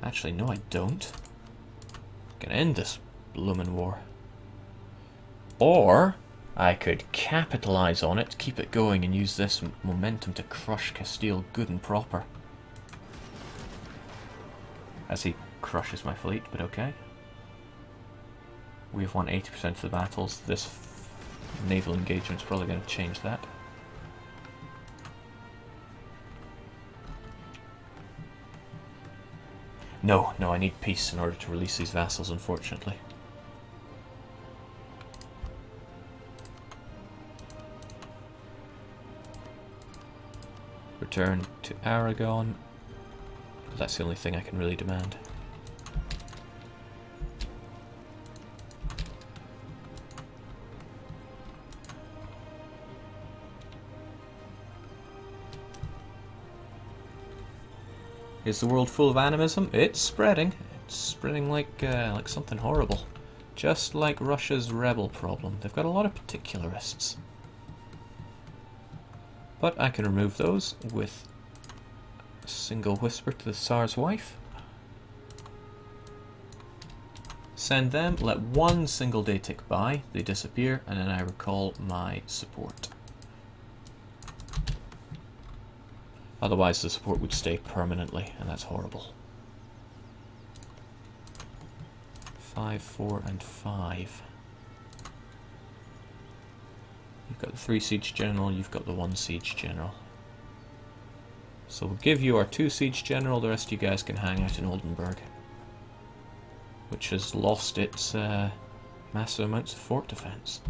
Actually, no, I don't. Gonna end this bloomin' war. Or I could capitalize on it, keep it going, and use this momentum to crush Castile good and proper. As he crushes my fleet, but okay. We have won 80% of the battles. This naval engagement's probably going to change that. No, no, I need peace in order to release these vassals, unfortunately. Return to Aragon. That's the only thing I can really demand. Is the world full of animism? It's spreading. It's spreading like something horrible. Just like Russia's rebel problem. They've got a lot of particularists. But I can remove those with a single whisper to the Tsar's wife. Send them, let one single day tick by, they disappear, and then I recall my support. Otherwise the support would stay permanently, and that's horrible. 5, 4, and 5. You've got the 3 siege general, you've got the 1 siege general. So we'll give you our 2 siege general, the rest of you guys can hang out in Oldenburg. Which has lost its massive amounts of fort defense.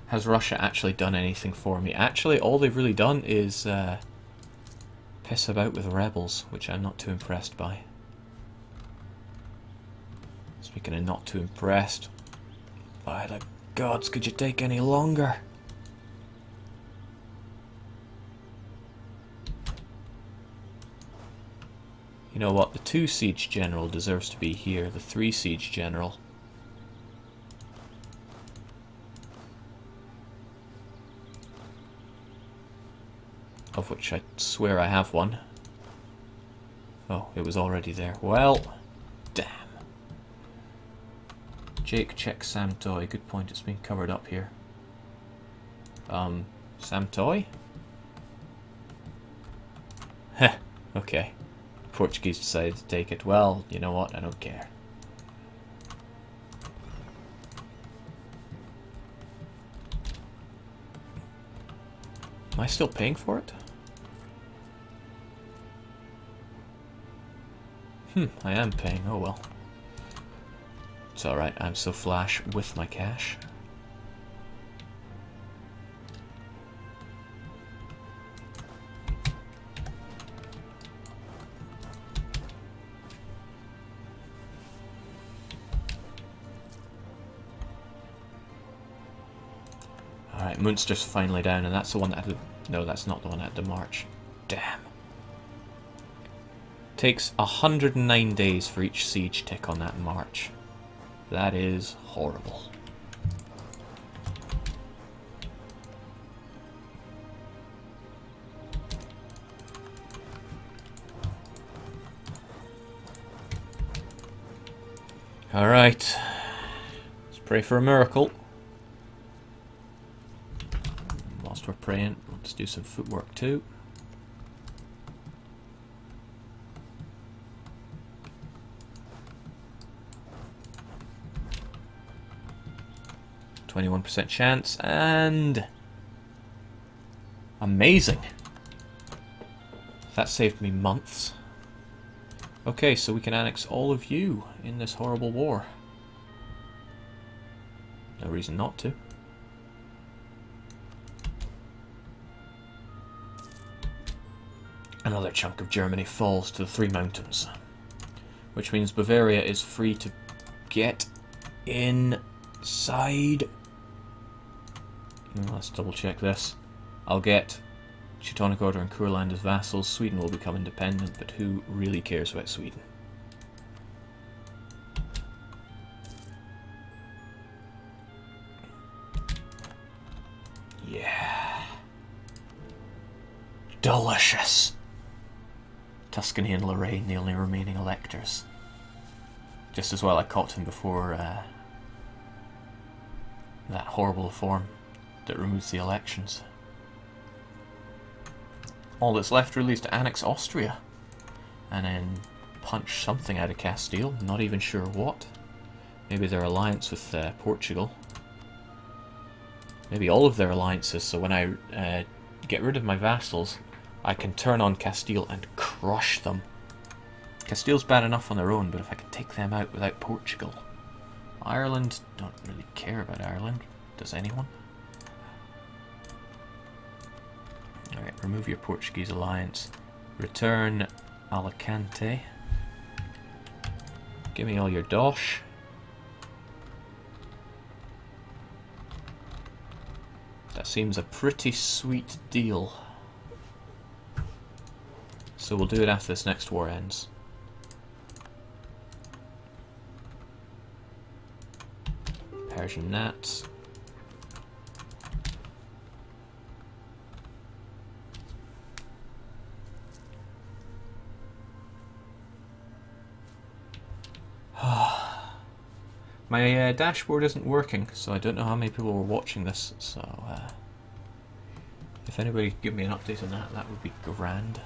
Has Russia actually done anything for me? Actually, all they've really done is piss about with rebels, which I'm not too impressed by. Speaking of not too impressed, by the gods, could you take any longer? You know what, the 2 siege general deserves to be here, the 3 siege general. Of which I swear I have one. Oh, it was already there. Well, damn. Jake, check Samtoy. Good point, it's been covered up here. Samtoy? Heh, okay. Portuguese decided to take it. Well, you know what, I don't care. Am I still paying for it? I am paying, oh well. It's alright, I'm so flash with my cash. Alright, Munster's finally down, and that's the one that had to... No, that's not the one that had to march. Damn. Takes 109 days for each siege tick on that march. That is horrible. Alright. Let's pray for a miracle. Whilst we're praying, let's do some footwork too. 21% chance, and amazing. That saved me months. Okay, so we can annex all of you in this horrible war. No reason not to. Another chunk of Germany falls to the Three Mountains, which means Bavaria is free to get inside. Let's double check this. I'll get Teutonic Order and Kurland as vassals. Sweden will become independent, but who really cares about Sweden? Yeah. Delicious! Tuscany and Lorraine, the only remaining electors. Just as well I caught him before that horrible form that removes the elections. All that's left really is to annex Austria and then punch something out of Castile, not even sure what. Maybe their alliance with Portugal. Maybe all of their alliances, so when I get rid of my vassals, I can turn on Castile and crush them. Castile's bad enough on their own, but if I can take them out without Portugal. Ireland, don't really care about Ireland. Does anyone? Alright, remove your Portuguese alliance. Return Alicante. Give me all your dosh. That seems a pretty sweet deal. So we'll do it after this next war ends. Persian gnats. My dashboard isn't working, so I don't know how many people were watching this, so if anybody could give me an update on that, that would be grand.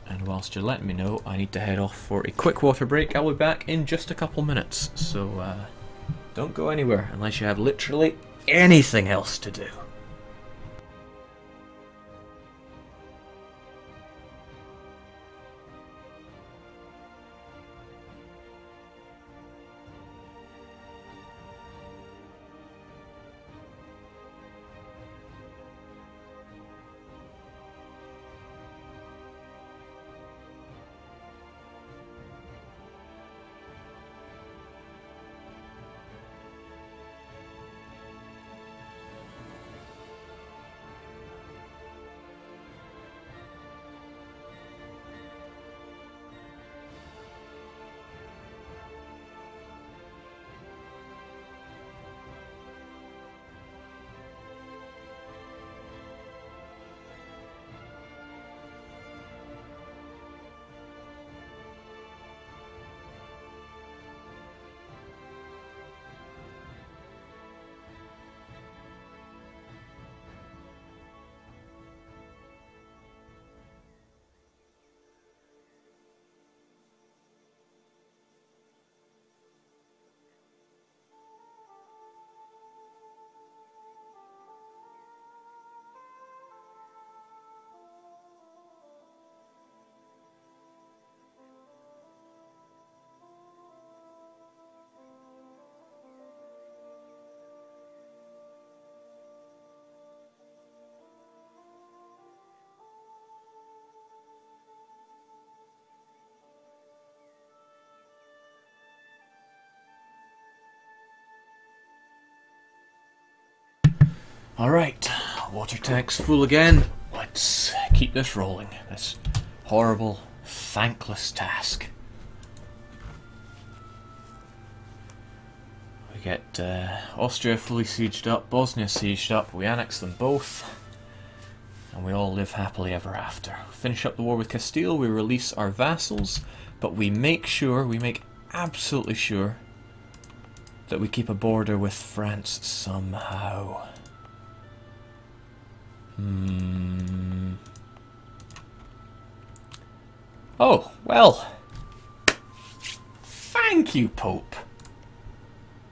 And whilst you're letting me know, I need to head off for a quick water break. I'll be back in just a couple minutes, so don't go anywhere unless you have literally anything else to do. Alright, water tank's full again. Let's keep this rolling. This horrible, thankless task. We get Austria fully sieged up, Bosnia sieged up, we annex them both, and we all live happily ever after. Finish up the war with Castile, we release our vassals, but we make absolutely sure, that we keep a border with France somehow. Oh, well. Thank you, Pope.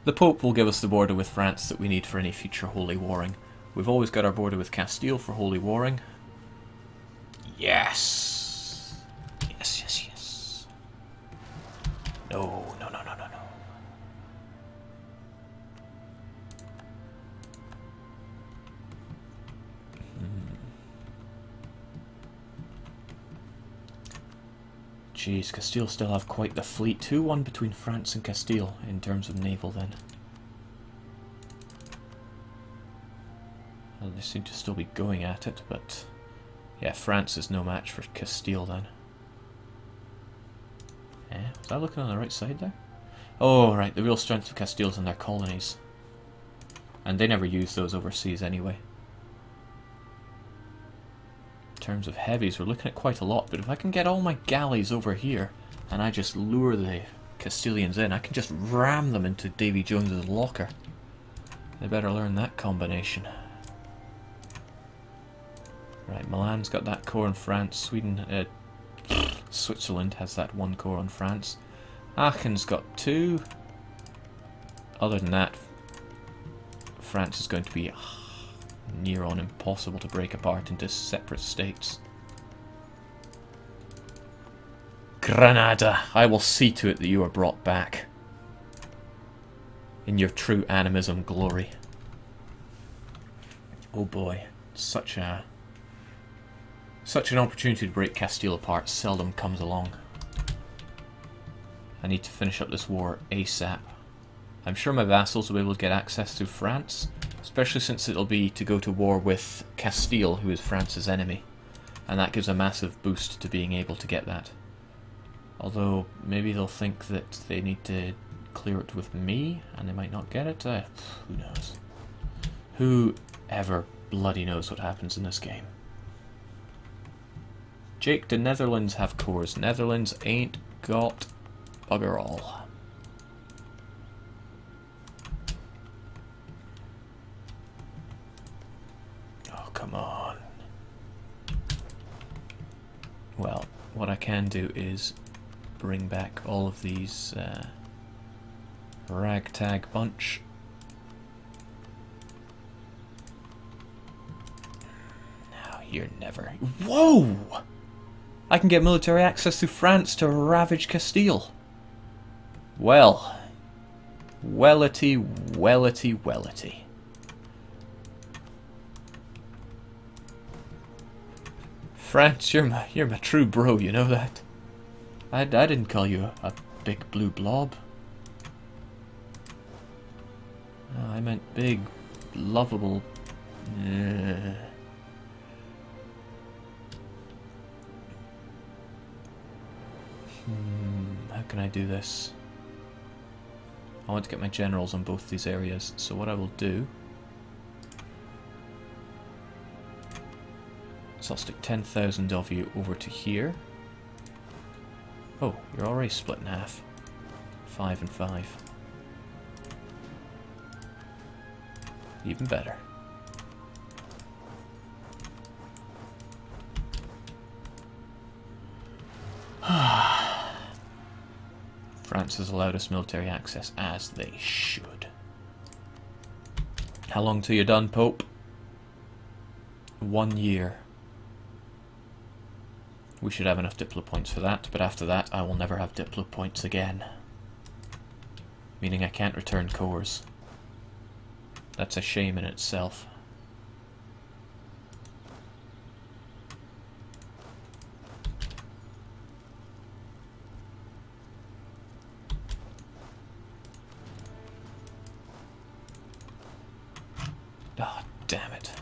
The Pope will give us the border with France that we need for any future holy warring. We've always got our border with Castile for holy warring. Yes. Yes, yes, yes. No, no, no, no, no, no. Jeez, Castile still have quite the fleet. 2-1 between France and Castile in terms of naval then. Well, they seem to still be going at it, but yeah, France is no match for Castile then. Was I looking on the right side there? Oh, right, the real strength of Castile is in their colonies. And they never use those overseas anyway. terms of heavies, we're looking at quite a lot. But if I can get all my galleys over here, and I just lure the Castilians in, I can just ram them into Davy Jones's locker. They better learn that combination. Right, Milan's got that core on France. Switzerland has that one core on France. Aachen's got 2. Other than that, France is going to be near on impossible to break apart into separate states. Granada, I will see to it that you are brought back in your true animism glory. Oh boy, such an opportunity to break Castile apart seldom comes along. I need to finish up this war ASAP. I'm sure my vassals will be able to get access to France, especially since it'll be to go to war with Castile, who is France's enemy. And that gives a massive boost to being able to get that. Although, maybe they'll think that they need to clear it with me, and they might not get it. Who knows? Who ever bloody knows what happens in this game? Jake, the Netherlands have cores. Netherlands ain't got bugger all. Oh, come on. Well, what I can do is bring back all of these ragtag bunch. Now you're never... Whoa! I can get military access to France to ravage Castile. Well. Wellity, wellity, wellity. France, you're my true bro, you know that? I didn't call you a big blue blob. Oh, I meant big, lovable... How can I do this? I want to get my generals on both these areas, so what I will do is I'll stick 10,000 of you over to here. Oh, you're already split in half. 5 and 5. Even better. France has allowed us military access, as they should. How long till you're done, Pope? 1 year. We should have enough Diplo points for that, but after that I will never have Diplo points again. Meaning I can't return cores. That's a shame in itself. Ah, oh, damn it.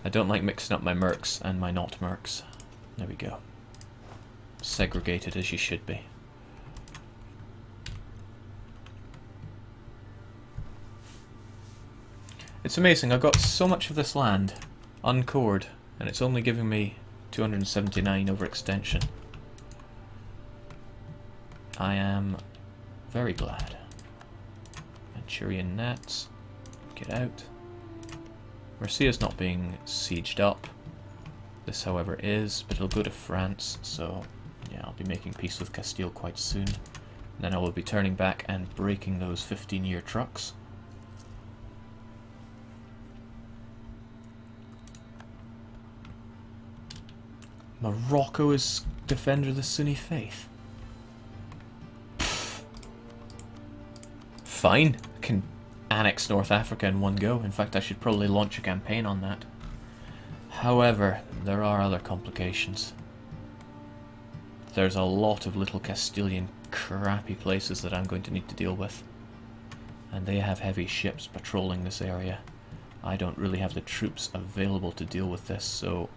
I don't like mixing up my mercs and my not mercs. There we go. Segregated as you should be. It's amazing, I've got so much of this land uncored, and it's only giving me 279 overextension. I am very glad. Manchurian gnats, get out. Murcia's not being sieged up. This, however, is, but it'll go to France, so yeah, I'll be making peace with Castile quite soon. And then I will be turning back and breaking those 15-year trucks. Morocco is defender of the Sunni faith. Pfft. Fine, I can annex North Africa in one go. In fact, I should probably launch a campaign on that. However, there are other complications. There's a lot of little Castilian crappy places that I'm going to need to deal with. And they have heavy ships patrolling this area. I don't really have the troops available to deal with this, so...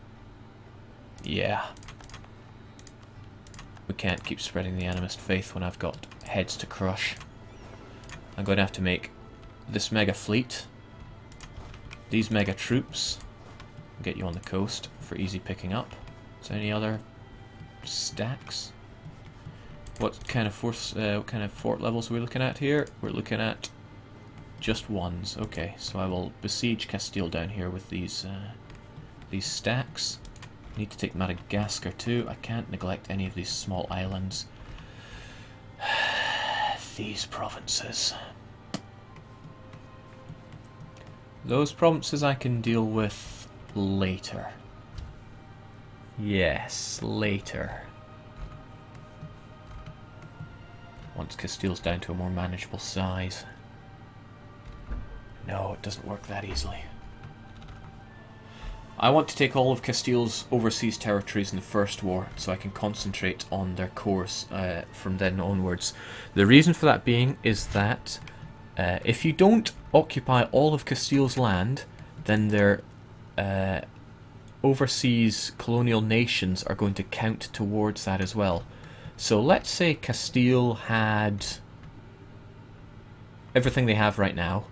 yeah. We can't keep spreading the animist faith when I've got heads to crush. I'm going to have to make this mega fleet, these mega troops, Get you on the coast for easy picking up. Is there any other stacks? What kind of fort levels are we looking at here? We're looking at just ones. Okay, so I will besiege Castile down here with these stacks. Need to take Madagascar too. I can't neglect any of these small islands. These provinces. Those provinces I can deal with later. Yes, later. Once Castile's down to a more manageable size. No, it doesn't work that easily. I want to take all of Castile's overseas territories in the First War, so I can concentrate on their cores from then onwards. The reason for that being is that if you don't occupy all of Castile's land, then their overseas colonial nations are going to count towards that as well. So let's say Castile had everything they have right now,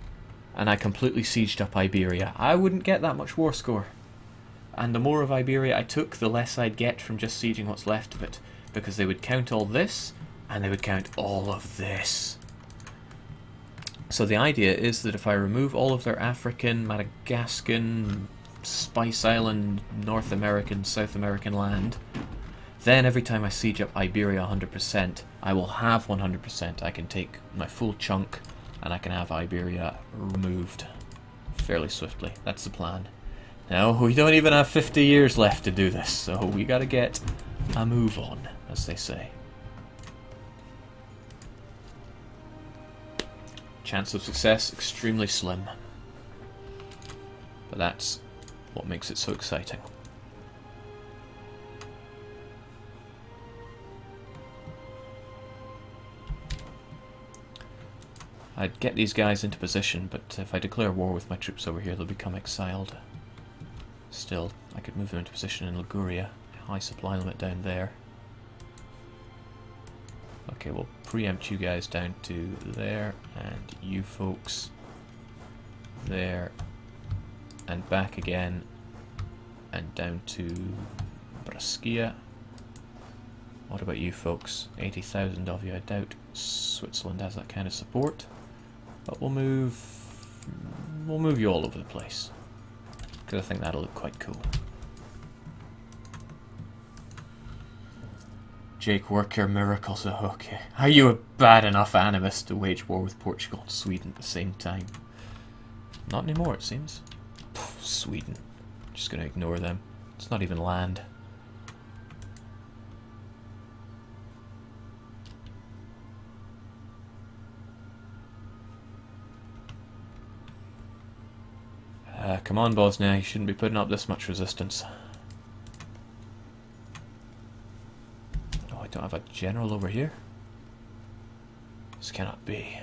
and I completely sieged up Iberia. I wouldn't get that much war score. And the more of Iberia I took, the less I'd get from just sieging what's left of it. Because they would count all this, and they would count all of this. So the idea is that if I remove all of their African, Madagascan, Spice Island, North American, South American land, then every time I siege up Iberia 100%, I will have 100%. I can take my full chunk, and I can have Iberia removed fairly swiftly. That's the plan. Now, we don't even have 50 years left to do this, so we gotta get a move on, as they say. Chance of success, extremely slim. But that's what makes it so exciting. I'd get these guys into position, but if I declare war with my troops over here, they'll become exiled. Still, I could move them into position in Liguria. High supply limit down there. Okay, we'll preempt you guys down to there, and you folks there, and back again, and down to Brescia. What about you folks? 80,000 of you. I doubt Switzerland has that kind of support, but we'll move you all over the place. Because I think that'll look quite cool. Jake, work your miracles. Oh, okay. Are you a bad enough animist to wage war with Portugal and Sweden at the same time? Not anymore, it seems. Pff, Sweden. Just gonna ignore them. It's not even land. Come on, Bosnia, you shouldn't be putting up this much resistance. Oh, I don't have a general over here? This cannot be.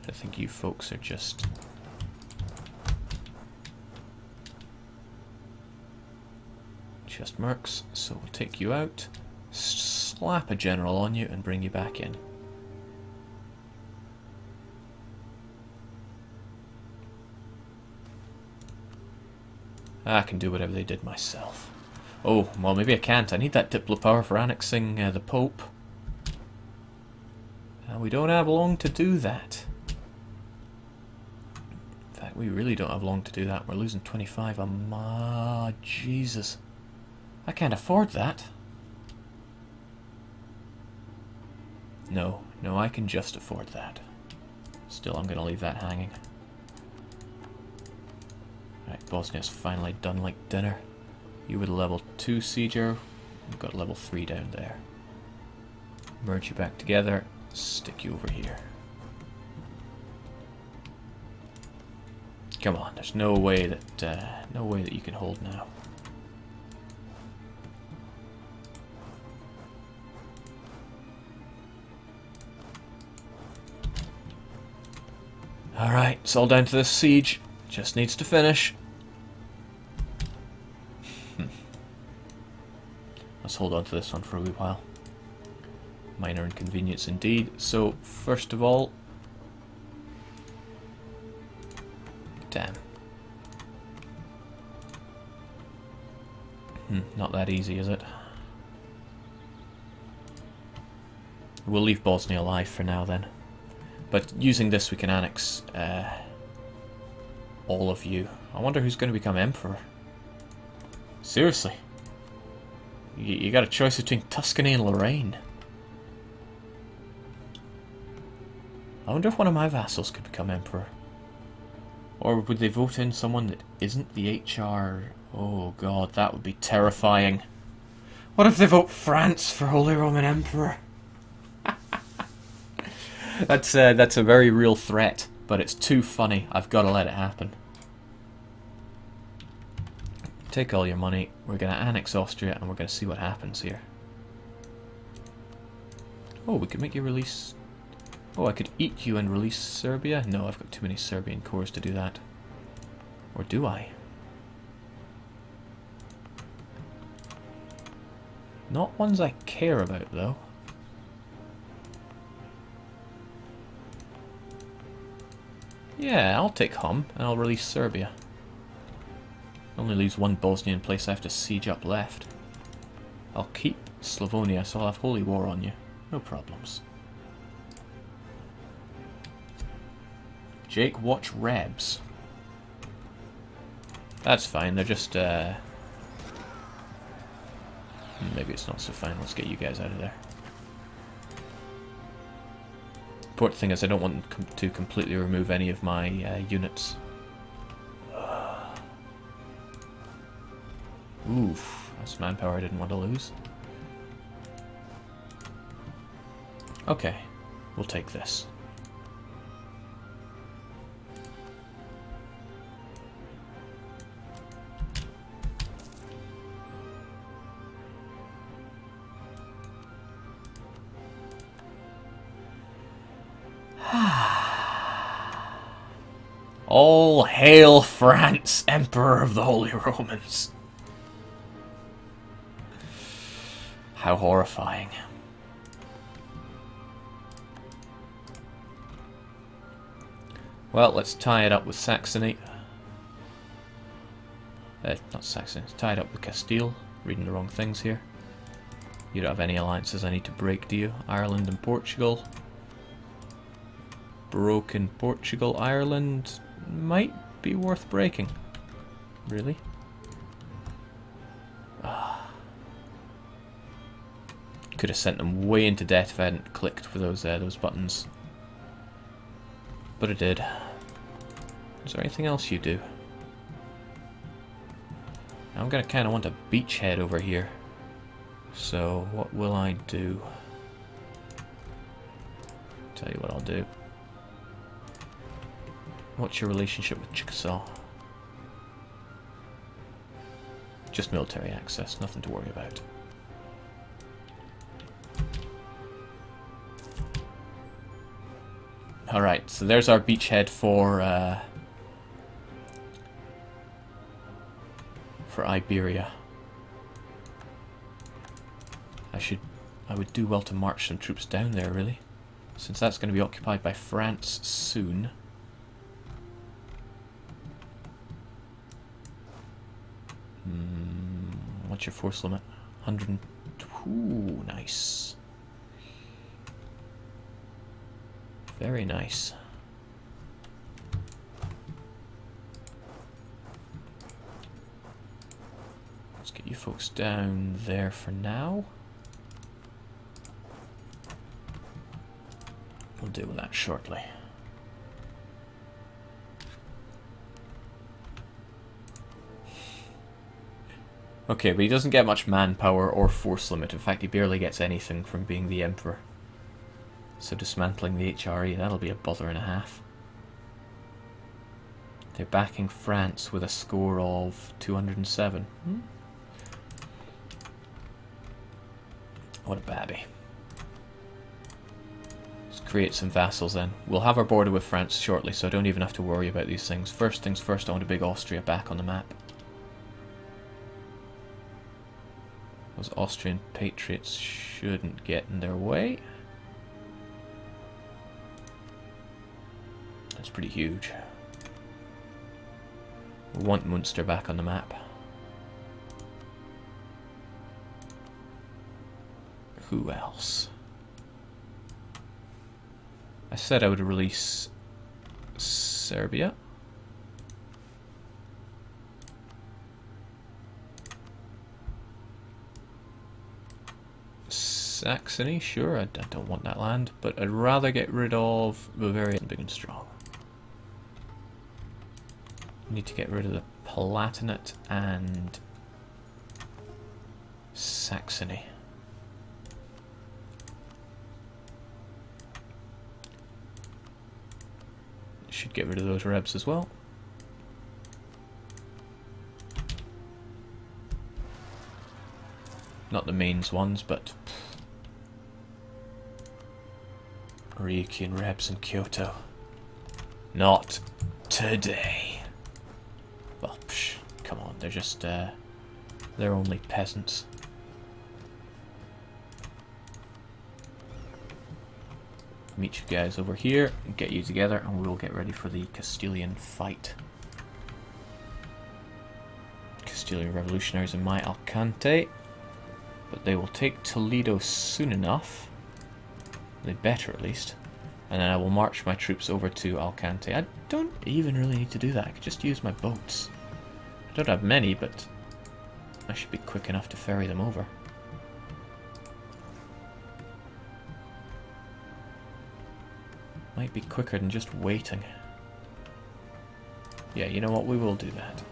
I think you folks are just... mercs, so we'll take you out, slap a general on you, and bring you back in. I can do whatever they did myself. Oh, well, maybe I can't. I need that Diplo power for annexing the Pope. And we don't have long to do that. In fact, we really don't have long to do that. We're losing 25 a month. Jesus. I can't afford that. No, I can just afford that. Still, I'm going to leave that hanging. Right, Bosnia's finally done like dinner. You with a level 2 sieger. We've got level 3 down there. Merge you back together. Stick you over here. Come on, there's no way that you can hold now. Alright, it's all down to this siege. Just needs to finish. Let's hold on to this one for a wee while. Minor inconvenience indeed. So, first of all, Damn. Not that easy, is it? We'll leave Bosnia alive for now, then. But using this, we can annex all of you. I wonder who's going to become emperor. Seriously. You got a choice between Tuscany and Lorraine. I wonder if one of my vassals could become emperor. Or would they vote in someone that isn't the HR? Oh god, that would be terrifying. What if they vote France for Holy Roman Emperor? That's a very real threat, but it's too funny. I've got to let it happen. Take all your money. We're going to annex Austria, and we're going to see what happens here. Oh, we could make you release... Oh, I could eat you and release Serbia? No, I've got too many Serbian cores to do that. Or do I? Not ones I care about, though. Yeah, I'll take Hum, and I'll release Serbia. Only leaves one Bosnian place I have to siege up left. I'll keep Slavonia, so I'll have Holy War on you. No problems. Jake, watch Rebs. That's fine, they're just, maybe it's not so fine, let's get you guys out of there. Important thing is I don't want to completely remove any of my units. Oof, that's manpower I didn't want to lose. Okay, we'll take this. All hail France, Emperor of the Holy Romans. How horrifying. Well, let's tie it up with Saxony. Not Saxony, tie it up with Castile. Reading the wrong things here. You don't have any alliances I need to break, do you? Ireland and Portugal. Broken Portugal, Ireland might be worth breaking. Really? Could have sent them way into debt if I hadn't clicked for those buttons. But I did. Is there anything else you do? I'm gonna kind of want a beachhead over here. So what will I do? Tell you what I'll do. What's your relationship with Chickasaw? Just military access, nothing to worry about. Alright, so there's our beachhead for Iberia. I would do well to march some troops down there, really, since that's going to be occupied by France soon. What's your force limit? 102. Nice. Very nice. Let's get you folks down there for now. We'll deal with that shortly. Okay, but he doesn't get much manpower or force limit. In fact, he barely gets anything from being the Emperor. So dismantling the HRE, that'll be a bother and a half. They're backing France with a score of 207. What a babby. Let's create some vassals then. We'll have our border with France shortly, so I don't even have to worry about these things. First things first, I want a big Austria back on the map. Those Austrian patriots shouldn't get in their way. That's pretty huge. We want Munster back on the map. Who else? I said I would release Serbia. Saxony, sure, I don't want that land, but I'd rather get rid of Bavaria big and strong. Need to get rid of the Palatinate and Saxony. Should get rid of those Rebs as well. Not the mains ones, but Ryukyu and Rebs in Kyoto. Not today. Well, come on, they're just, they're only peasants. Meet you guys over here, and get you together, and we'll get ready for the Castilian fight. Castilian revolutionaries in my Alcante, but they will take Toledo soon enough. They better, at least. And then I will march my troops over to Alcante. I don't even really need to do that. I could just use my boats. I don't have many, but I should be quick enough to ferry them over. Might be quicker than just waiting. Yeah, you know what? We will do that.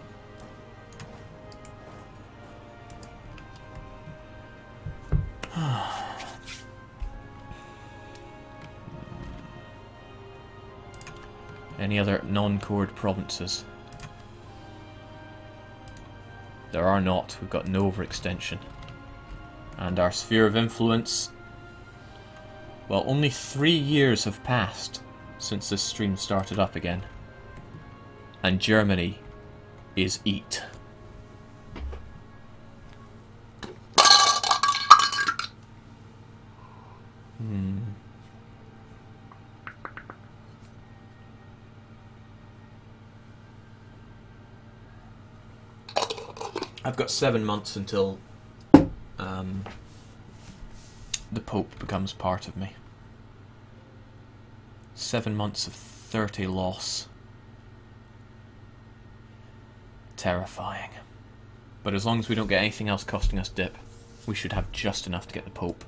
Any other non-cored provinces? There are not. We've got no overextension. And our sphere of influence... Well, only 3 years have passed since this stream started up again. And Germany is eat. I've got 7 months until the Pope becomes part of me. 7 months of 30 loss. Terrifying. But as long as we don't get anything else costing us dip, we should have just enough to get the Pope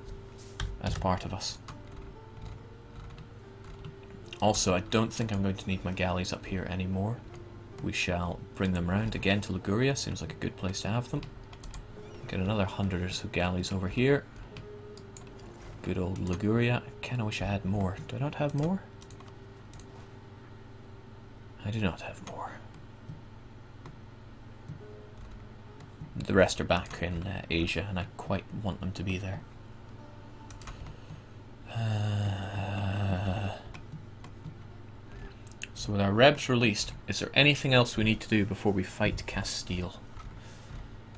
as part of us. Also, I don't think I'm going to need my galleys up here anymore. We shall bring them round again to Liguria. Seems like a good place to have them. Get another 100 or so galleys over here. Good old Liguria. I kinda wish I had more. Do I not have more? I do not have more. The rest are back in Asia, and I quite want them to be there. So with our Rebs released, is there anything else we need to do before we fight Castile?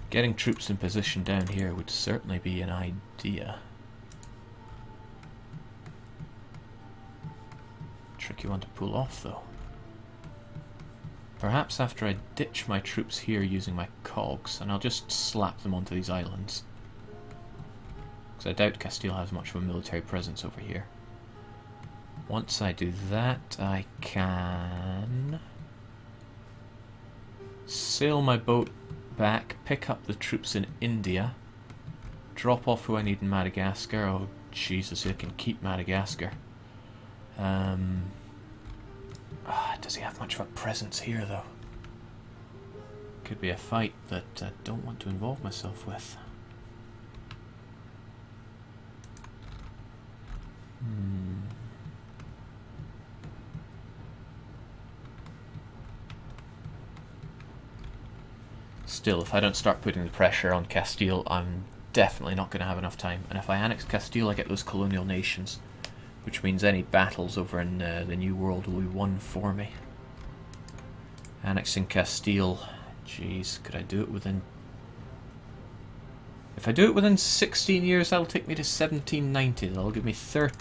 Getting troops in position down here would certainly be an idea. Tricky one to pull off, though. Perhaps after I ditch my troops here using my cogs, and I'll just slap them onto these islands. Because I doubt Castile has much of a military presence over here. Once I do that, I can sail my boat back, pick up the troops in India, drop off who I need in Madagascar. Oh, Jesus, I can keep Madagascar. Does he have much of a presence here, though? Could be a fight that I don't want to involve myself with. Still, if I don't start putting the pressure on Castile, I'm definitely not going to have enough time. And if I annex Castile, I get those colonial nations, which means any battles over in the New World will be won for me. Annexing Castile, jeez, could I do it within... If I do it within 16 years, that'll take me to 1790. That'll give me 13